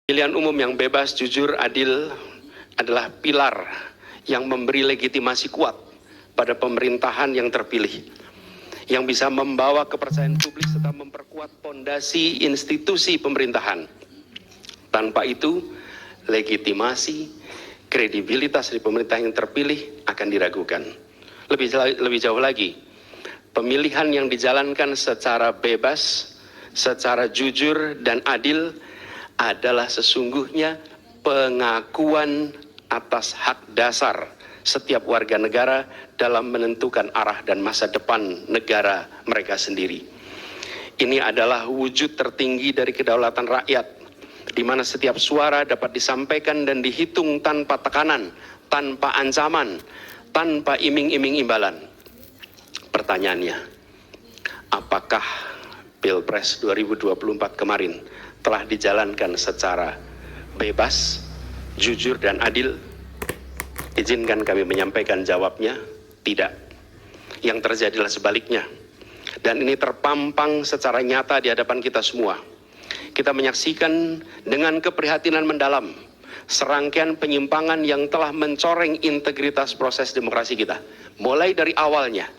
Pemilihan umum yang bebas, jujur, adil adalah pilar yang memberi legitimasi kuat pada pemerintahan yang terpilih, yang bisa membawa kepercayaan publik serta memperkuat fondasi institusi pemerintahan. Tanpa itu, legitimasi, kredibilitas dari pemerintah yang terpilih akan diragukan. Lebih jauh lagi, pemilihan yang dijalankan secara bebas, secara jujur dan adil adalah sesungguhnya pengakuan atas hak dasar setiap warga negara dalam menentukan arah dan masa depan negara mereka sendiri. Ini adalah wujud tertinggi dari kedaulatan rakyat, di mana setiap suara dapat disampaikan dan dihitung tanpa tekanan, tanpa ancaman, tanpa iming-iming imbalan. Pertanyaannya, apakah Pilpres 2024 kemarin telah dijalankan secara bebas, jujur dan adil? Izinkan kami menyampaikan jawabnya, tidak. Yang terjadilah sebaliknya. Dan ini terpampang secara nyata di hadapan kita semua. Kita menyaksikan dengan keprihatinan mendalam serangkaian penyimpangan yang telah mencoreng integritas proses demokrasi kita. Mulai dari awalnya,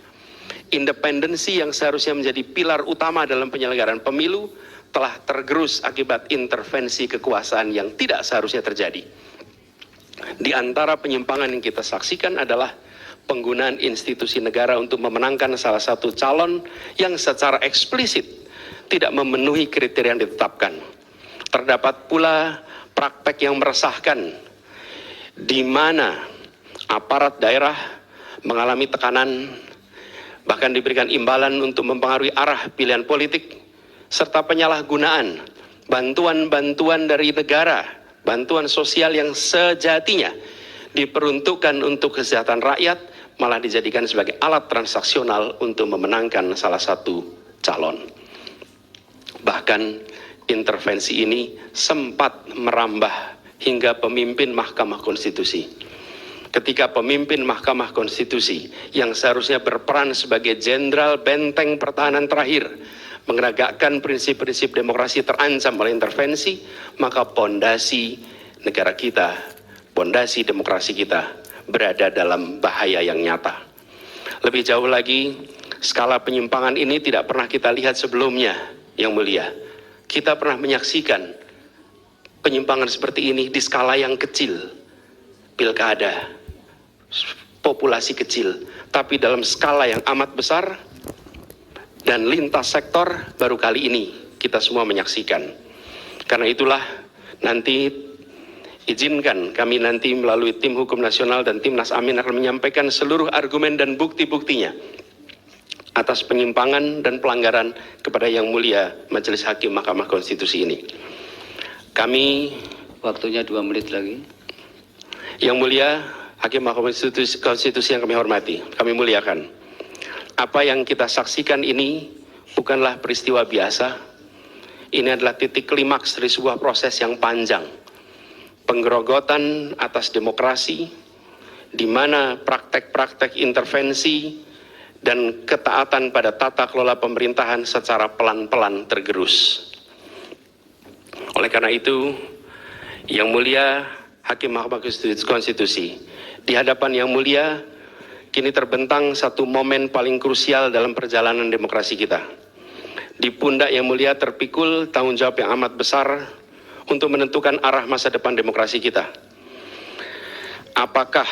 independensi yang seharusnya menjadi pilar utama dalam penyelenggaraan pemilu telah tergerus akibat intervensi kekuasaan yang tidak seharusnya terjadi. Di antara penyimpangan yang kita saksikan adalah penggunaan institusi negara untuk memenangkan salah satu calon yang secara eksplisit tidak memenuhi kriteria yang ditetapkan. Terdapat pula praktek yang meresahkan, di mana aparat daerah mengalami tekanan, bahkan diberikan imbalan untuk mempengaruhi arah pilihan politik, serta penyalahgunaan bantuan-bantuan dari negara, bantuan sosial yang sejatinya diperuntukkan untuk kesejahteraan rakyat, malah dijadikan sebagai alat transaksional untuk memenangkan salah satu calon. Bahkan intervensi ini sempat merambah hingga pemimpin Mahkamah Konstitusi. Ketika pemimpin Mahkamah Konstitusi yang seharusnya berperan sebagai jenderal benteng pertahanan terakhir menegakkan prinsip-prinsip demokrasi terancam oleh intervensi, maka pondasi negara kita, pondasi demokrasi kita berada dalam bahaya yang nyata. Lebih jauh lagi, skala penyimpangan ini tidak pernah kita lihat sebelumnya, Yang Mulia. Kita pernah menyaksikan penyimpangan seperti ini di skala yang kecil, pilkada, populasi kecil, tapi dalam skala yang amat besar dan lintas sektor baru kali ini kita semua menyaksikan. Karena itulah nanti izinkan kami nanti melalui tim hukum nasional dan Timnas Amin akan menyampaikan seluruh argumen dan bukti-buktinya atas penyimpangan dan pelanggaran kepada Yang Mulia Majelis Hakim Mahkamah Konstitusi ini. Kami, waktunya 2 menit lagi. Yang Mulia Hakim Mahkamah Konstitusi yang kami hormati, kami muliakan. Apa yang kita saksikan ini bukanlah peristiwa biasa. Ini adalah titik klimaks dari sebuah proses yang panjang. Penggerogotan atas demokrasi, di mana praktek-praktek intervensi dan ketaatan pada tata kelola pemerintahan secara pelan-pelan tergerus. Oleh karena itu, Yang Mulia Hakim Mahkamah Konstitusi, di hadapan Yang Mulia, kini terbentang satu momen paling krusial dalam perjalanan demokrasi kita. Di pundak Yang Mulia terpikul tanggung jawab yang amat besar untuk menentukan arah masa depan demokrasi kita. Apakah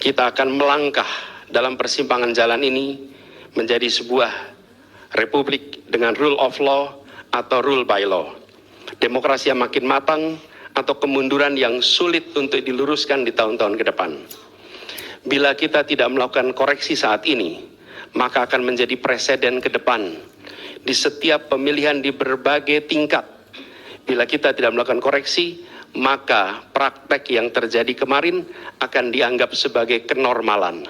kita akan melangkah dalam persimpangan jalan ini menjadi sebuah republik dengan rule of law atau rule by law? Demokrasi yang makin matang atau kemunduran yang sulit untuk diluruskan di tahun-tahun ke depan? Bila kita tidak melakukan koreksi saat ini, maka akan menjadi presiden ke depan di setiap pemilihan di berbagai tingkat. Bila kita tidak melakukan koreksi, maka praktek yang terjadi kemarin akan dianggap sebagai kenormalan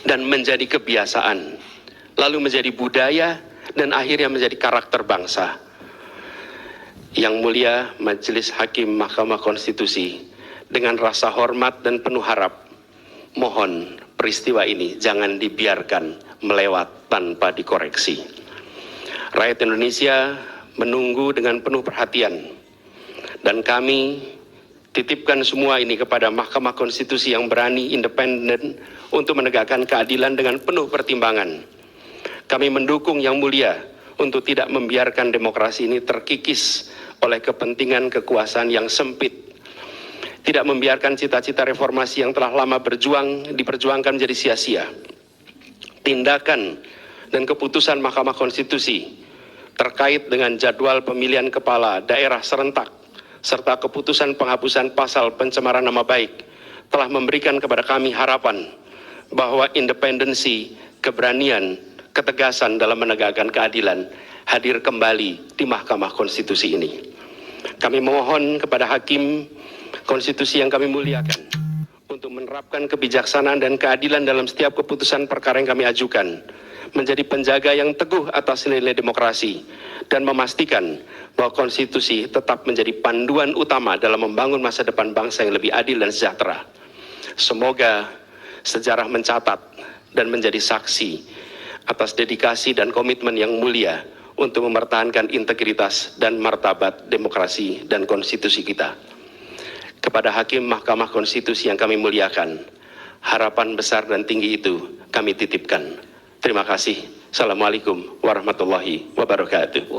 dan menjadi kebiasaan, lalu menjadi budaya dan akhirnya menjadi karakter bangsa. Yang Mulia Majelis Hakim Mahkamah Konstitusi, dengan rasa hormat dan penuh harap, mohon peristiwa ini jangan dibiarkan melewat tanpa dikoreksi. Rakyat Indonesia menunggu dengan penuh perhatian. Dan kami titipkan semua ini kepada Mahkamah Konstitusi yang berani, independen, untuk menegakkan keadilan dengan penuh pertimbangan. Kami mendukung Yang Mulia untuk tidak membiarkan demokrasi ini terkikis oleh kepentingan kekuasaan yang sempit. Tidak membiarkan cita-cita reformasi yang telah lama diperjuangkan menjadi sia-sia. Tindakan dan keputusan Mahkamah Konstitusi terkait dengan jadwal pemilihan kepala daerah serentak serta keputusan penghapusan pasal pencemaran nama baik telah memberikan kepada kami harapan bahwa independensi, keberanian, ketegasan dalam menegakkan keadilan hadir kembali di Mahkamah Konstitusi ini. Kami mohon kepada Hakim Konstitusi yang kami muliakan untuk menerapkan kebijaksanaan dan keadilan dalam setiap keputusan perkara yang kami ajukan, menjadi penjaga yang teguh atas nilai demokrasi, dan memastikan bahwa konstitusi tetap menjadi panduan utama dalam membangun masa depan bangsa yang lebih adil dan sejahtera. Semoga sejarah mencatat dan menjadi saksi atas dedikasi dan komitmen yang mulia untuk mempertahankan integritas dan martabat demokrasi dan konstitusi kita. Kepada Hakim Mahkamah Konstitusi yang kami muliakan, harapan besar dan tinggi itu kami titipkan. Terima kasih. Assalamualaikum warahmatullahi wabarakatuh.